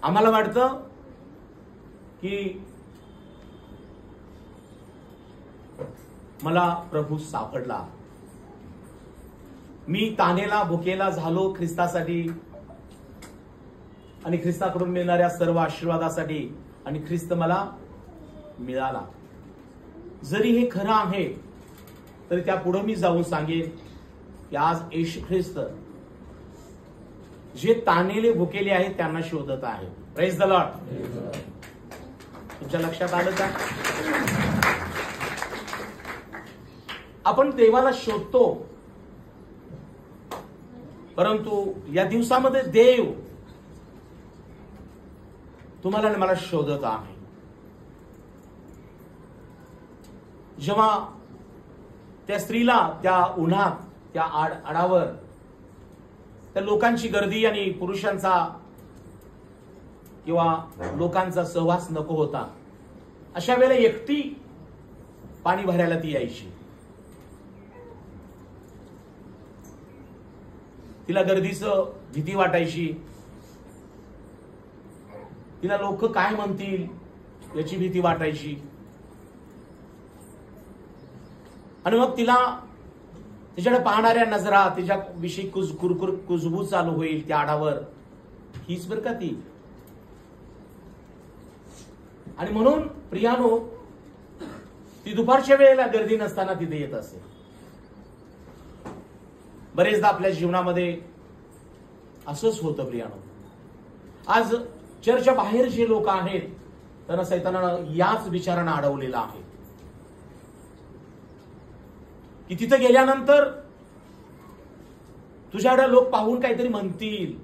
आम्हाला वाटतं की मला प्रभू सापडला, मी तानेला भुकेला झालो ख्रिस्तासाठी आणि ख्रिस्ताकडून मिळणाऱ्या सर्व आशीर्वादासाठी, आणि ख्रिस्त मला मिळाला. जरी हे खरं आहे तरी त्या पुढे मी जाऊन सांगेन की आज येशू ख्रिस्त जे तानेले भुकेले आहेत त्यांना शोधत आहे. Praise the Lord. तुमच्या लक्षात आलं का? आपण देवाला शोधतो, परंतु या दिवसामध्ये देव तुम्हाला आणि मला शोधत आहे. जेव्हा त्या स्त्रीला त्या उन्हात, त्या आडावर त्या लोकांची गर्दी आणि पुरुषांचा किंवा लोकांचा सहवास नको होता, अशा वेळेला एकटी पाणी भरायला ती यायची. तिला गर्दीचं भीती वाटायची, तिला लोक काय म्हणतील याची भीती वाटायची, आणि मग तिला तिच्याकडे पाहणाऱ्या नजरा, तिच्याविषयी कुजबूज चालू होईल त्या आडावर, हीच बरं का ती. आणि म्हणून प्रियानो, ती दुपारच्या वेळेला गर्दी नसताना तिथे येत असे. बरेचदा आपल्या जीवनामध्ये असंच होतं प्रियानो. आज चर्चच्या बाहेर जे लोक आहेत त्यांना सैतानानं याच विचारानं अडवलेला आहे की तिथे गेल्यानंतर तुझ्याकडे लोक पाहून काहीतरी म्हणतील,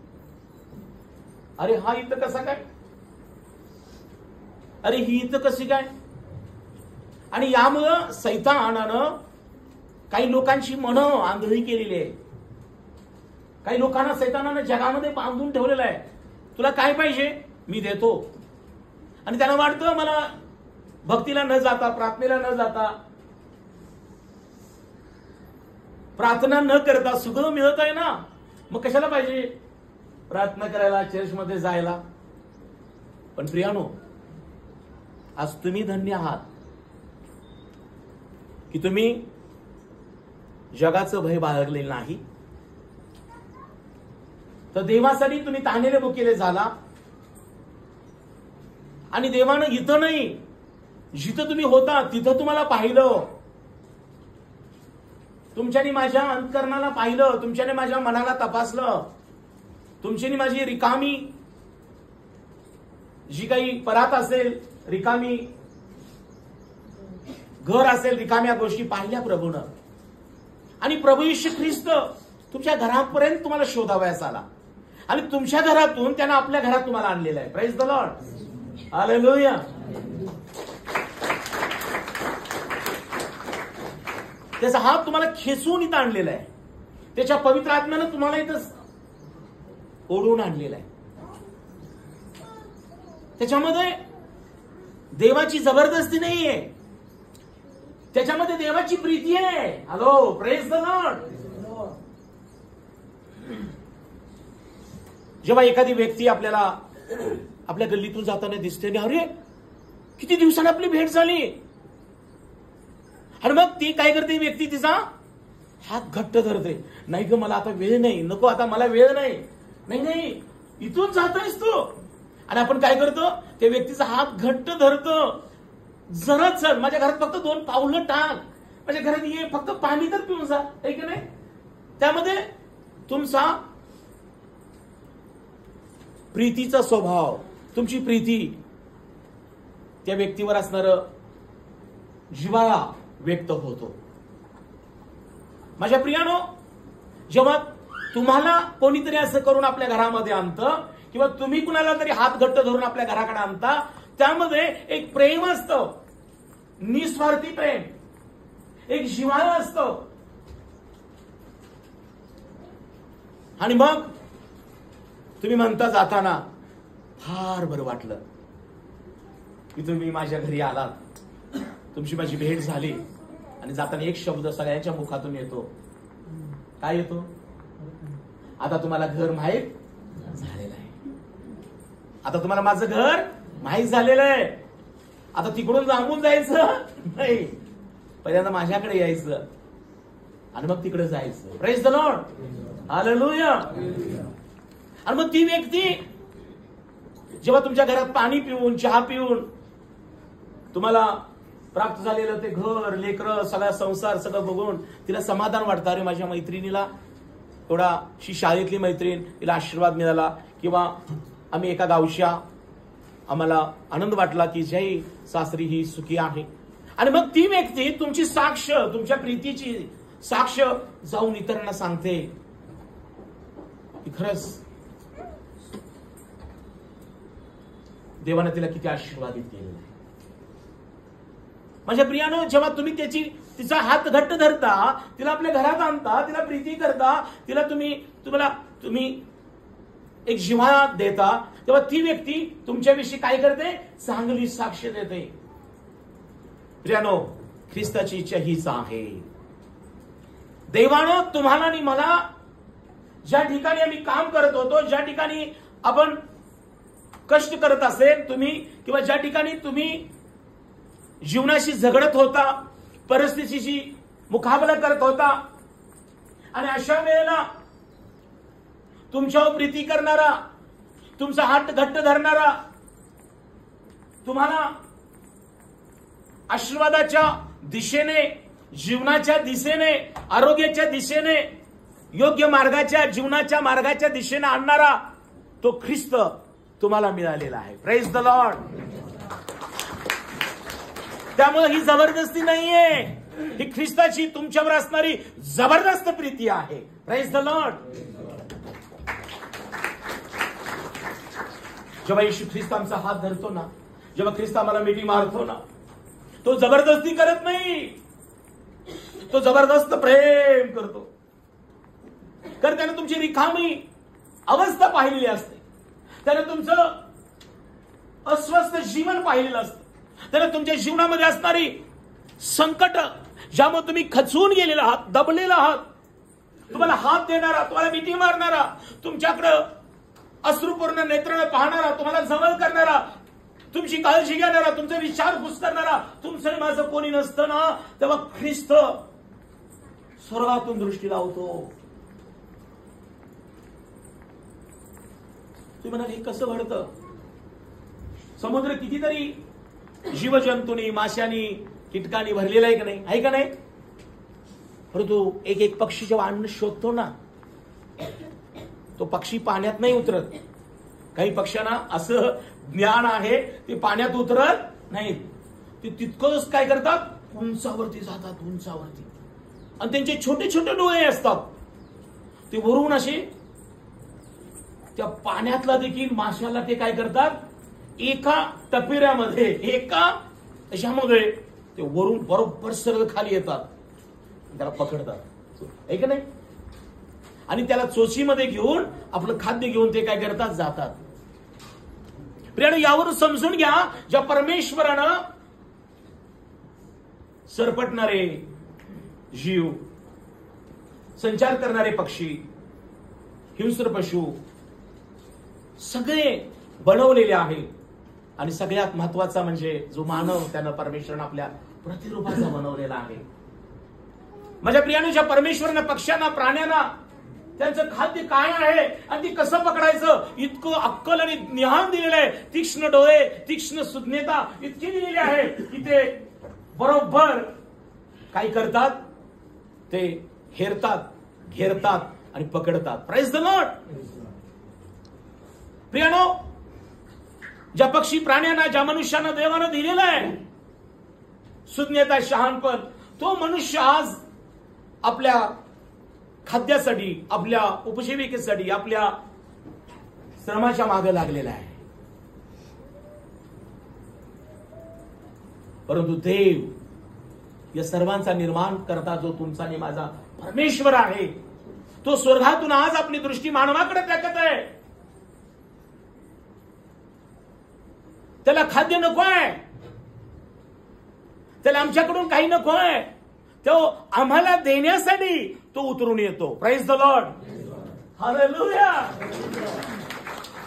अरे हा इथं कसा काय, अरे ही इथं कशी काय. आणि यामुळं सैतानानं काही लोकांची मनं आंधळी केलेली आहे. काही लोकांना सैतानानं जगामध्ये बांधून ठेवलेलं आहे. तुला काय पाहिजे मी देतो, आणि त्यांना वाटतं मला भक्तीला न जाता, प्रार्थनेला न जाता, प्रार्थना न करता सगळं मिळत आहे ना, मग कशाला पाहिजे प्रार्थना करायला, चर्चमध्ये जायला. पण प्रियानो, आज तुम्ही धन्य आहात की तुम्ही जगाचं भय बाळगलेलं नाही, तर देवासाठी तुम्ही तानेले भुकेले झाला. आणि देवानं इथं नाही, जिथं तुम्ही होता तिथं तुम्हाला पाहिलं, तुमच्यानी माझ्या अंतकरणाला पाहिलं, तुमच्याने माझ्या मनाला तपासलं, तुमच्यानी माझी रिकामी जी काही परात असेल, रिकामी घर असेल, रिकाम्या गोष्टी पाहिल्या प्रभूनं. आणि प्रभू येशू ख्रिस्त तुमच्या घरापर्यंत तुम्हाला शोधावयास आला, आणि तुमच्या घरातून त्यानं आपल्या घरात तुम्हाला आणलेलं आहे. Praise the Lord. हालेलुया. त्याचा हात तुम्हाला खेचून इथं आणलेला आहे, त्याच्या पवित्र आत्म्यानं तुम्हाला इथं ओढून आणलेला आहे. त्याच्यामध्ये देवाची जबरदस्ती नाहीये, त्याच्यामध्ये देवाची प्रीती आहे. Hello, praise the Lord. जेव्हा एखादी व्यक्ती आपल्याला आपल्या गल्लीतून जाताना दिसते, अरे किती दिवसांनी आपली भेट झाली, आणि मग ती काय करते, व्यक्ती तिचा हात घट्ट धरते. नाही ग, मला आता वेळ नाही, नको आता मला वेळ नाही, नाही नाही इथून जातोयस तू. आणि आपण काय करतो, त्या व्यक्तीचा हात घट्ट धरतो, जरा चल माझ्या घरात, फक्त 2 पावलं टाक, माझ्या घरात ये, फक्त पाणी तर पिऊन जा, आहे की नाही. त्यामध्ये तुमचा प्रीतीचा स्वभाव, तुमची प्रीती, त्या व्यक्तीवर असणारं जिव्हाळा व्यक्त होतो. माझ्या प्रियानो, जेव्हा तुम्हाला कोणीतरी असं करून आपल्या घरामध्ये आणतं, किंवा तुम्ही कुणाला तरी हात घट्ट धरून आपल्या घराकडे आणता, त्यामध्ये एक प्रेम असतं, निस्वार्थी प्रेम, एक जिव्हाळा असतो. आणि मग तुम्ही म्हणता जाताना, फार बरं वाटलं की तुम्ही माझ्या घरी आलात, तुमची माझी भेट झाली. आणि जाताना एक शब्द सगळ्यांच्या मुखातून येतो, काय येतो, आता तुम्हाला घर माहीत झालेलं आहे. आता तुम्हाला माझं घर माहीत झालेलं आहे. आता तिकडून लांबून जायचं नाही, पहिल्यांदा माझ्याकडे यायचं आणि मग तिकडे जायचं. Praise the Lord, hallelujah. आणि मग ती व्यक्ती जेव्हा तुमच्या घरात पाणी पिऊन, चहा पिऊन तुम्हाला प्राप्त झालेलं ते घर, लेकरं, सगळा संसार सगळं बघून तिला समाधान वाटतं. अरे माझ्या मैत्रिणीला थोडाशी शाळेतली मैत्रीण, तिला आशीर्वाद मिळाला, किंवा आम्ही एका गावच्या, आम्हाला आनंद वाटला की जय सासरी ही सुखी आहे. आणि मग ती व्यक्ती तुमची साक्ष, तुमच्या प्रीतीची साक्ष जाऊन इतरांना सांगते की खरंच देवाने तिला किती आशीर्वादित केलेला आहे. माझ्या प्रियानो, जेव्हा तुम्ही तिचा हात घट्ट धरता, तिला आपल्या घरात आणता, तिला प्रीती करता, तिला तुम्ही एक जिव्हाळा देता, तेव्हा ती व्यक्ती तुमच्याविषयी काय करते? चांगली साक्ष देते. प्रियानो, ख्रिस्ताची इच्छा हीच आहे. देवानं तुम्हाला आणि मला ज्या ठिकाणी आम्ही काम करत होतो, ज्या ठिकाणी आपण कष्ट करत असेल तुम्ही, किंवा ज्या ठिकाणी तुम्ही जीवनाशी झगडत होता, परिस्थितीशी मुकाबला करत होता, आणि अशा वेळेला तुमच्यावर प्रीती करणारा, तुमचा हात घट्ट धरणारा, तुम्हाला आशीर्वादाच्या दिशेने, जीवनाच्या दिशेने, आरोग्याच्या दिशेने, योग्य मार्गाच्या, जीवनाच्या मार्गाच्या दिशेने आणणारा तो ख्रिस्त तुम्हाला मिळालेला आहे. Praise the Lord. त्यामुळे ही जबरदस्ती नाहीये, ही ख्रिस्ताची तुमच्यावर असणारी जबरदस्त प्रीती आहे. Praise the Lord. जेव्हा येशू ख्रिस्त आमचा हात धरतो ना, जेव्हा ख्रिस्त आम्हाला मिठी मारतो ना, तो जबरदस्ती करत नाही, तो जबरदस्त प्रेम करतो. कारण त्याने तुमची रिकामी अवस्था पाहिलेली असते, त्याने तुमचं अस्वस्थ जीवन पाहिलेलं असतं, त्याने तुमच्या जीवनामध्ये असणारी संकट, ज्यामुळे तुम्ही खचून गेलेला आहात, दबलेला आहात, तुम्हाला हात देणारा, तुम्हाला मिठी मारणारा, तुमच्याकडं अश्रुपूर्ण नेत्राने पाहणारा, तुम्हाला जवळ करणारा, तुमची काळजी घेणारा, तुमचा विचारपूस करणारा, तुमचं माझं कोणी नसतं ना, तेव्हा ख्रिस्त स्वर्गातून दृष्टी लावतो. तुम्ही म्हणाल, हे कसं घडतं? समुद्र कितीतरी जीवजंतूंनी, माशांनी, कीटकांनी भरलेला आहे का नाही? आहे का नाही? परंतु एक एक पक्षी जेव्हा अन्न शोधतो ना, तो पक्षी पाण्यात नाही उतरत. काही पक्ष्यांना असं ज्ञान आहे, ते पाण्यात उतरत नाहीत, ते तितकंच काय करतात? उंचावरती जातात, उंचावरती. आणि त्यांचे छोटे छोटे डोळे असतात, ते वरून असे त्या पाण्यातला देखील माशाला ते काय करतात? एका टपेऱ्यामध्ये, एका अशामध्ये ते वरून बरोबर सरळ खाली येतात, त्याला पकडतात, आहे का नाही? आणि त्याला चोचीमध्ये घेऊन आपलं खाद्य घेऊन ते काय करतात? जातात. प्रियानो, यावरून समजून घ्या, ज्या परमेश्वरानं सरपटणारे जीव, संचार करणारे पक्षी, हिंस्र पशु सगळे बनवलेले आहे. आणि सगळ्यात महत्वाचा म्हणजे जो मानव, त्यानं परमेश्वरानं आपल्या प्रतिरूपाचा बनवलेला आहे. माझ्या प्रियानो, ज्या परमेश्वरानं पक्ष्यांना, प्राण्यांना त्यांचं खाद्य काय आहे आणि ते कसं पकडायचं इतकं अक्कल आणि ज्ञान दिलेलं आहे, तीक्ष्ण डोळे, तीक्ष्ण सुज्ञता इतकी दिलेली आहे की ते बरोबर काय करतात? ते हेरतात, घेरतात आणि पकडतात. Praise the Lord. प्रियानो, ज्या पक्षी प्राण्यांना, ज्या मनुष्यांना देवानं दिलेलं आहे सुज्ञता, शहाणपण, तो मनुष्य आज आपल्या खाद्यासाठी, आपल्या उपजीविकेसाठी, आपल्या श्रमाच्या मागे लागलेला आहे. परंतु देव या सर्वांचा निर्माण करता जो तुमचा आणि माझा परमेश्वर आहे, तो स्वर्गातून आज आपली दृष्टी मानवाकडे टाकत आहे. त्याला खाद्य नको आहे, त्याला आमच्याकडून काही नको आहे, तो आम्हाला देण्यासाठी तो उतरून येतो. Praise the Lord. हालेलुया.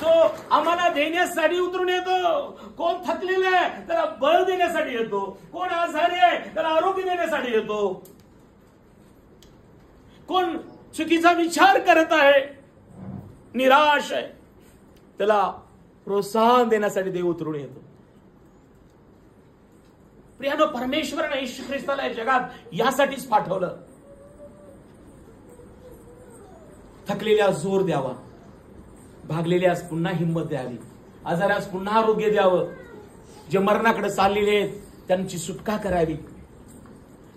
तो तो आम्हाला देण्यासाठी उतरून येतो. कोण थकलेला आहे त्याला बळ देण्यासाठी येतो. कोण आजारी आहे त्याला आरोग्य देण्यासाठी येतो. कोण चुकीचा विचार करत आहे, निराश आहे, त्याला प्रोत्साहन देण्यासाठी देव उतरून येतो. प्रियानो, परमेश्वराने येशू ख्रिस्ताला या जगात यासाठीच पाठवलं. थकलेल्या जोर द्यावा, भागलेल्यास पुन्हा हिंमत द्यावी, आजारास पुन्हा आरोग्य द्यावं, जे मरणाकडे चाललेले आहेत त्यांची सुटका करावी,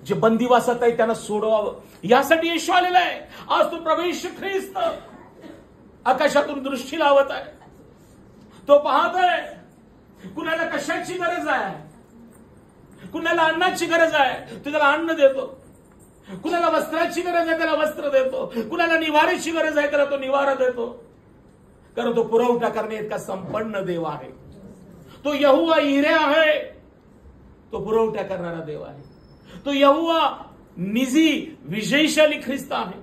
जे बंदिवासात आहेत त्यांना सोडवावं, यासाठी येशू आलेला आहे. आज तो प्रवेश ख्रिस्त आकाशातून दृष्टी लावत आहे. तो पाहत आहे कुणाला कशाची गरज आहे, कुणाला अन्नाची गरज आहे तो त्याला अन्न देतो, कुणाला वस्त्राची गरज आहे त्याला वस्त्र देतो, कुणाला निवाऱ्याची गरज आहे त्याला तो निवारा देतो. कारण तो पुरवठा करणे इतका संपन्न देव आहे. तो यहोवा इरे आहे, तो पुरवठा करणारा देव आहे. तो यहोवा निजी विजयशाली ख्रिस्त आहे.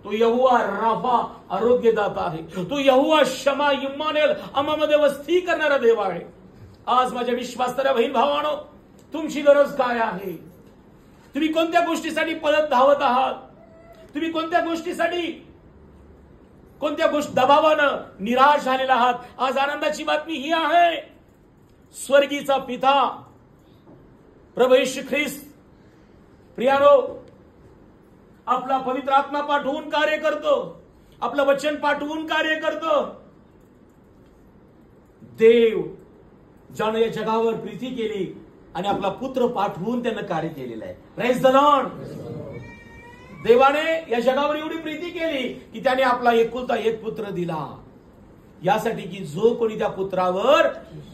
तो यहोवा राफा आरोग्यदाता आहे. तो यहोवा शमा इम्मानुएल आम्हामध्ये वस्ती करणारा देव आहे. आज माझ्या विश्वासणाऱ्या बहीण भावांनो, तुमची गरज काय आहे? तुम्ही कोणत्या गोष्टीसाठी पळत धावत आहात? तुम्ही कोणत्या गोष्टीसाठी, कोणत्या गोष्ट दबावानं निराश झालेला आहात? आज आनंदाची बातमी ही आहे, स्वर्गीचा पिता प्रभू येशू ख्रिस्त प्रियानो आपला पवित्र आत्मा पाठवून कार्य करतो, आपलं वचन पाठवून कार्य करतो. देव ज्यानं या जगावर प्रीती केली आणि आपला पुत्र पाठवून त्यानं कार्य केलेलं आहे. Praise the Lord. देवाने या जगावर एवढी प्रीती केली की त्याने आपला एकुलता एक पुत्र दिला, यासाठी की जो कोणी त्या पुत्रावर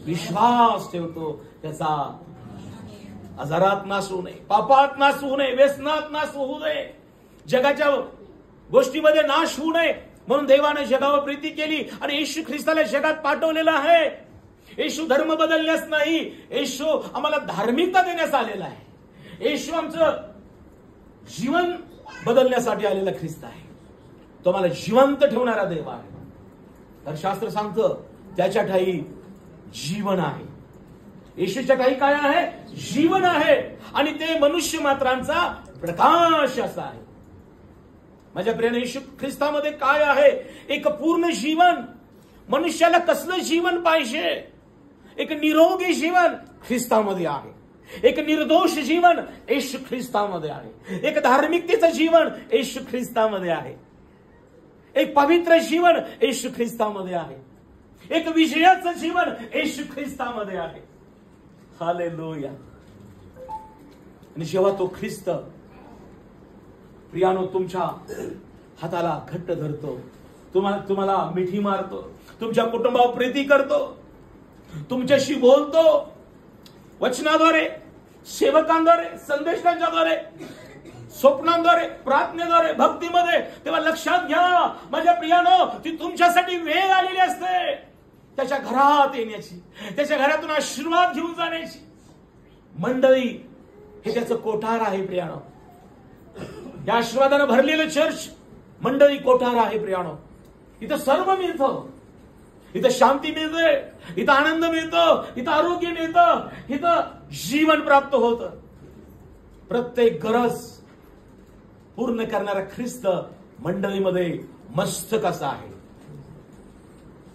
विश्वास ठेवतो त्याचा आजारात नाश होऊ नये, पापात नाश होऊ नये, व्यसनात नाश होऊ नये, जगाच्या गोष्टीमध्ये नाश होऊ नये, म्हणून देवाने जगावर प्रीती केली आणि येशू ख्रिस्ताला जगात पाठवलेला आहे. येशू धर्म बदलण्यास नाही, येशू आम्हाला धार्मिकता देण्यास आलेला आहे. येशू आमचं जीवन बदलण्यासाठी आलेला ख्रिस्त आहे. तो आम्हाला जिवंत ठेवणारा देव आहे. तर शास्त्र सांगतं त्याच्या ठाई जीवन आहे. येशूच्या ठाई काय आहे? जीवन आहे. आणि ते मनुष्य मात्रांचा प्रकाश असा आहे. माझ्या प्रिय येशू ख्रिस्तामध्ये काय आहे? एक पूर्ण जीवन. मनुष्याला कसलं जीवन पाहिजे? एक निरोगी जीवन ख्रिस्तामध्ये आहे. एक निर्दोष जीवन येशू ख्रिस्तामध्ये आहे. एक धार्मिकतेचं जीवन येशू ख्रिस्तामध्ये आहे. एक पवित्र जीवन येशू ख्रिस्तामध्ये आहे. एक विजयाचं जीवन येशू ख्रिस्तामध्ये आहे. हालेलुया. आणि जेव्हा तो ख्रिस्त प्रियानो तुमच्या हाताला घट्ट धरतो, तुम्हाला मिठी मारतो, तुमच्या कुटुंबावर प्रीती करतो, तुमच्याशी बोलतो, वचनाद्वारे, सेवकांद्वारे, संदेशांच्याद्वारे, स्वप्नांद्वारे, प्रार्थनेद्वारे, भक्तीमध्ये, तेव्हा लक्षात घ्या माझ्या प्रियानो, ती तुमच्यासाठी वेळ आलेली असते त्याच्या घरात येण्याची, त्याच्या घरातून आशीर्वाद घेऊन जाण्याची. मंडळी हे त्याचं कोठार आहे प्रियानो. या आशीर्वादानं भरलेलं चर्च मंडळी कोठार आहे प्रियानो. इथं सर्व मिळतं, इथं शांती मिळते, इथं आनंद मिळतो, इथं आरोग्य मिळतं, इथं जीवन प्राप्त होतं. प्रत्येक गरज पूर्ण करणारा ख्रिस्त मंडळीमध्ये मस्तक असा आहे.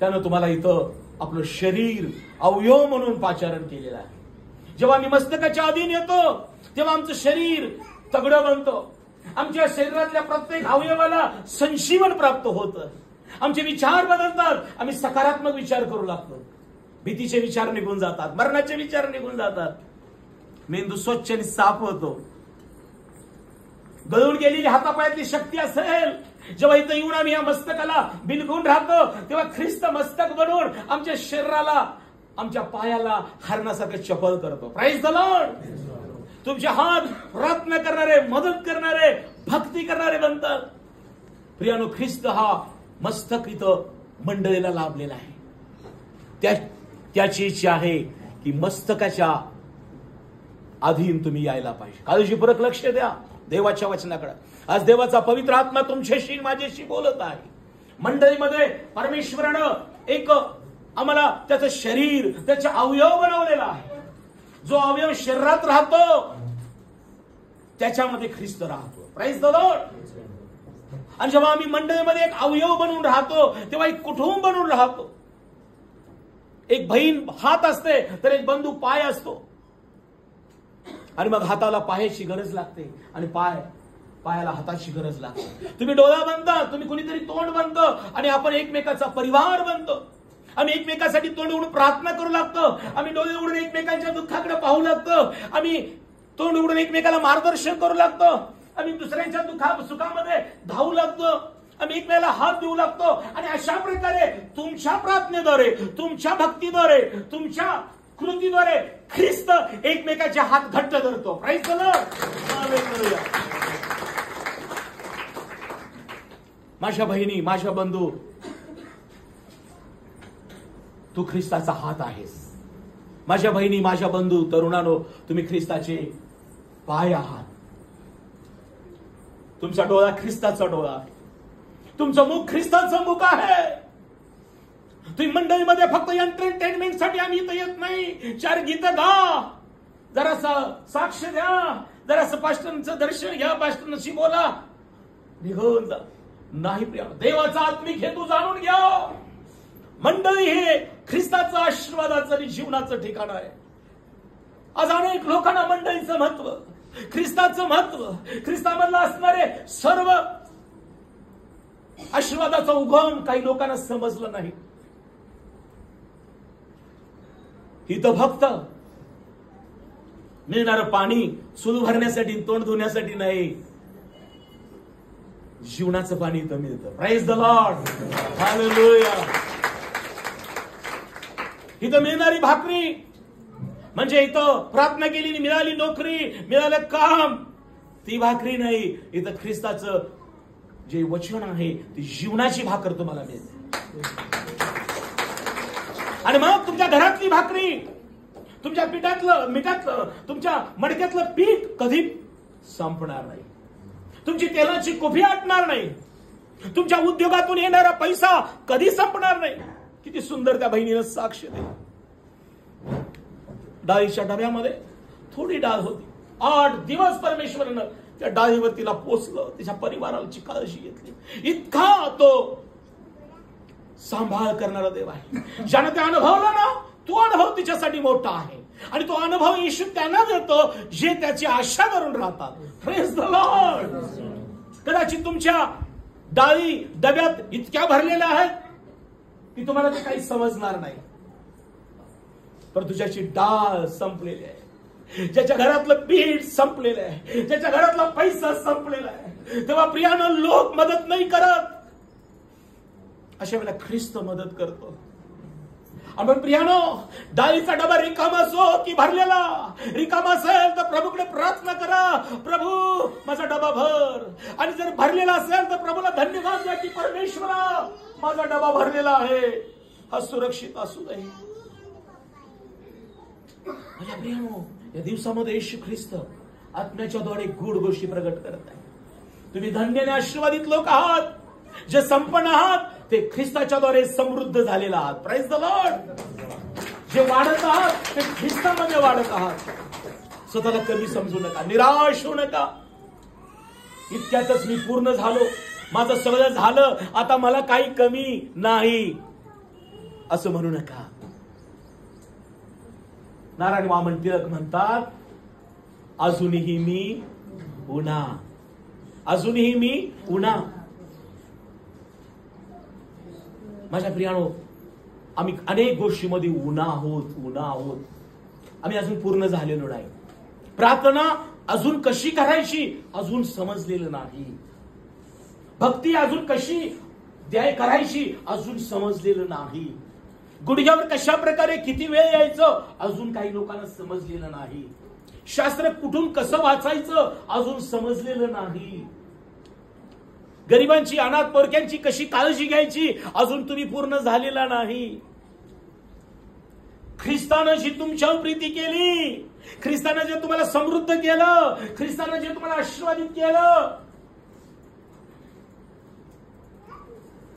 त्यानं तुम्हाला इथं आपलं शरीर अवयव म्हणून पाचारण केलेलं आहे. जेव्हा आम्ही मस्तकाच्या अधीन येतो तेव्हा आमचं शरीर तगडं बनतो. आमच्या शरीरातल्या प्रत्येक अवयवाला संजीवन प्राप्त होतं. आमचे विचार बदलतात. आम्ही सकारात्मक विचार करू लागतो. भीतीचे विचार निघून जातात, मरणाचे विचार निघून जातात. मेंदू स्वच्छ आणि साफ होतो. गळून गेलेली हातापायातली शक्ती असेल, जेव्हा इथं येऊन आम्ही या मस्तकाला बिलगून राहतो तेव्हा ख्रिस्त मस्तक बनवून आमच्या शरीराला, आमच्या पायाला हरणासारखं चपल करतो. Praise the lord. तुमचे हात प्रार्थना करणारे, मदत करणारे, भक्ती करणारे बनतात. प्रियानो ख्रिस्त हा मस्तक इथं मंडळीला लाभलेला आहे. त्याची इच्छा आहे की मस्तकाच्या अधीन तुम्ही यायला पाहिजे. काळजीपूर्वक लक्ष द्या देवाच्या वचनाकडे. आज देवाचा पवित्र आत्मा तुमच्याशी माझ्याशी बोलत आहे. मंडळीमध्ये परमेश्वरानं एक आम्हाला त्याचं शरीर, त्याचे अवयव बनवलेला आहे. जो अवयव शरीरात राहतो त्याच्यामध्ये ख्रिस्त राहतो. Praise the Lord. आणि जेव्हा आम्ही मंडळीमध्ये एक अवयव बनून राहतो तेव्हा एक कुटुंब बनून राहतो. एक बहीण हात असते तर एक बंधू पाय असतो. आणि मग हाताला पायाची गरज लागते आणि पायाला हाताची गरज लागते. तुम्ही डोळा बनता, तुम्ही कुणीतरी तोंड बनतं आणि आपण एकमेकाचा परिवार बनतो. आम्ही एकमेकासाठी तोंड उघडून प्रार्थना करू लागतो. आम्ही डोळे उघडून एकमेकांच्या दुःखाकडे पाहू लागतो. आम्ही तोंड उघडून एकमेकाला मार्गदर्शन करू लागतो. आम्ही दुसऱ्यांच्या सुखामध्ये धावू लागतो. आम्ही एकमेकाला हात देऊ लागतो. आणि अशा प्रकारे तुमच्या प्रार्थनेद्वारे, तुमच्या भक्तीद्वारे, तुमच्या कृतीद्वारे ख्रिस्त एकमेकाचे हात घट्ट धरतो. Praise the Lord. माझ्या बहिणी, माझ्या बंधू, तू ख्रिस्ताचा हात आहेस. माझ्या बहिणी, माझ्या बंधू, तरुणांनो, तुम्ही ख्रिस्ताचे पाय आहात. तुमचा डोळा ख्रिस्ताचा डोळा आहे. तुमचं मुख ख्रिस्ताचं मुख आहे. तुम्ही मंडळीमध्ये फक्त एंटरटेनमेंटसाठी आम्ही इथं येत नाही. 4 गीत गा, जरासं साक्ष द्या, जरासं पास्टरचं दर्शन घ्या, पास्टरशी बोला, निघून जा. नाही प्रिया, देवाचा आत्मिक हेतू जाणून घ्या. मंडळी हे ख्रिस्ताचं आशीर्वादाचं आणि जीवनाचं ठिकाण आहे. आज अनेक लोकांना मंडळीचं महत्व, ख्रिस्ताचं महत्व, ख्रिस्तामधलं असणारे सर्व आशीर्वादाचा उगम काही लोकांना समजलं नाही. इथं फक्त मिळणारं पाणी सुलू भरण्यासाठी, तोंड धुण्यासाठी नाही, जीवनाचं पाणी इथं मिळतं. Praise the Lord. हालेलुया. इथं मिळणारी भाकरी म्हणजे इथं प्रार्थना केली, मिळाली नोकरी, मिळालं काम, ती भाकरी नाही. इथं ख्रिस्ताचं जे वचन आहे ती जीवनाची भाकर तुम्हाला मिळते. आणि मग तुमच्या घरातली भाकरी, तुमच्या मिठातलं, तुमच्या मडक्यातलं पीठ कधी संपणार नाही. तुमची तेलाची कुफी आटणार नाही. तुमच्या उद्योगातून येणारा पैसा कधी संपणार नाही. किती सुंदर त्या बहिणीनं साक्ष दिली. डाळीच्या डब्यामध्ये थोडी डाळ होती. 8 दिवस परमेश्वरानं त्या डाळीवर तिला पोचलं. तिच्या परिवाराची काळजी घेतली. इतका तो सांभाळ करणारा देव आहे. ज्यानं ते अनुभवलं ना, तो अनुभव तिच्यासाठी मोठा आहे. आणि तो अनुभव येशू त्यांना देतो जे त्याची आशा करून राहतात. Praise the Lord. कदाचित तुमच्या डाळी डब्यात इतक्या भरलेल्या आहेत की तुम्हाला ते काही समजणार नाही. पण तुझ्याची डाळ संपलेली आहे, ज्याच्या घरातलं पीठ संपलेलं आहे, ज्याच्या घरातला पैसा संपलेला आहे, तेव्हा प्रियानं लोक मदत नाही करत. अशा वेळेला ख्रिस्त मदत करतो. आपण प्रियानो, डाळीचा डबा रिकामा असो की भरलेला, रिकामा असेल तर प्रभूकडे प्रार्थना करा, प्रभू माझा डबा भर. आणि जर भरलेला असेल तर प्रभूला धन्यवाद द्या की परमेश्वरा माझा डबा भरलेला आहे, हा सुरक्षित असू दे. माझ्या प्रियानो, या दिवसामध्ये येशू ख्रिस्त आत्म्याच्या द्वारे गूढ गोष्टी प्रगट करत आहे. तुम्ही धन्याने आशीर्वादित लोक आहात. जे संपन्न आहात ते ख्रिस्ताच्या द्वारे समृद्ध झालेला आहात. Praise the Lord. जे वाढत आहात ते ख्रिस्तामध्ये वाढत आहात. स्वतःला कमी समजू नका, निराश होऊ नका. इतक्यातच मी पूर्ण झालो, माझं सगळं झालं, आता मला काही कमी नाही असं म्हणू नका. नारायण वामन टिळक म्हणतात, अजूनही मी उन्हा, अजूनही मी उन्हा. माझ्या प्रियानो, आम्ही अनेक गोष्टीमध्ये उन्हा आहोत. आम्ही अजून पूर्ण झालेलो नाही. प्रार्थना अजून कशी करायची अजून समजलेलं नाही. भक्ती अजून कशी करायची अजून समजलेलं नाही. गुडघ्यावर कशा प्रकारे किती वेळ यायचं अजून काही लोकांना समजलेलं नाही. शास्त्र कुठून कसं वाचायचं अजून समजलेलं नाही. गरिबांची, अनाथ पोरक्यांची कशी काळजी घ्यायची अजून तुम्ही पूर्ण झालेला नाही. ख्रिस्तानं जी तुमच्यावर प्रीती केली, ख्रिस्तानं जे तुम्हाला समृद्ध केलं, ख्रिस्तानं जे तुम्हाला आशीर्वादित केलं,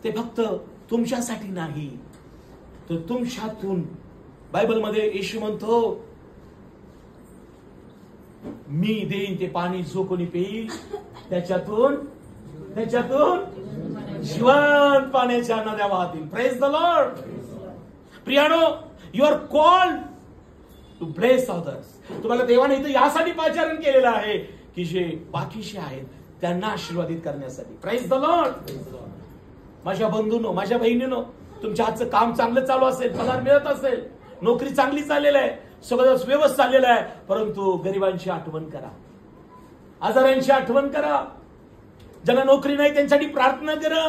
ते फक्त तुमच्यासाठी नाही, तर तुमच्यातून बायबलमध्ये येशू म्हणतो, मी देईन ते पाणी जो कोणी पेईल त्याच्यातून जीवन पाण्याच्या नद्या वाहतील. Praise the Lord. प्रियानो, you are called to bless others. तुम्हाला देवाने इथं यासाठी पाचारण केलेलं आहे की जे बाकीचे आहेत त्यांना आशीर्वादित करण्यासाठी. Praise the Lord. माझ्या बंधूंनो, माझ्या बहिणींनो, तुमच्या हातचं काम चांगलं चालू असेल, पगार मिळत असेल, नोकरी चांगली चाललेली आहे, सगळं व्यवस्थित चाललेलं आहे, परंतु गरिबांची आठवण करा, आजारांची आठवण करा, ज्यांना नोकरी नाही त्यांच्यासाठी प्रार्थना करा,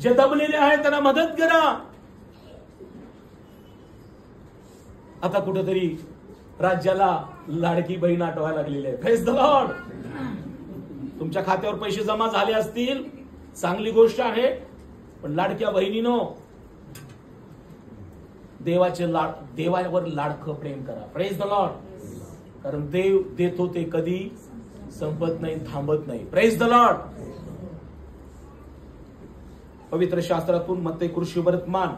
जे दबलेले आहेत त्यांना मदत करा. आता कुठेतरी राज्याला लाडकी बहीण आठवायला लागलेली आहे. Praise the Lord. तुमच्या खात्यावर पैसे जमा झाले असतील, चांगली गोष्ट आहे, पण लाडक्या बहिणीनो, देवावर लाडकं प्रेम करा. Praise the Lord. कारण देव देतो ते कधी संपत नाही, थांबत नाही. Praise the Lord. पवित्र शास्त्रातून मत्ती कृषी वर्तमान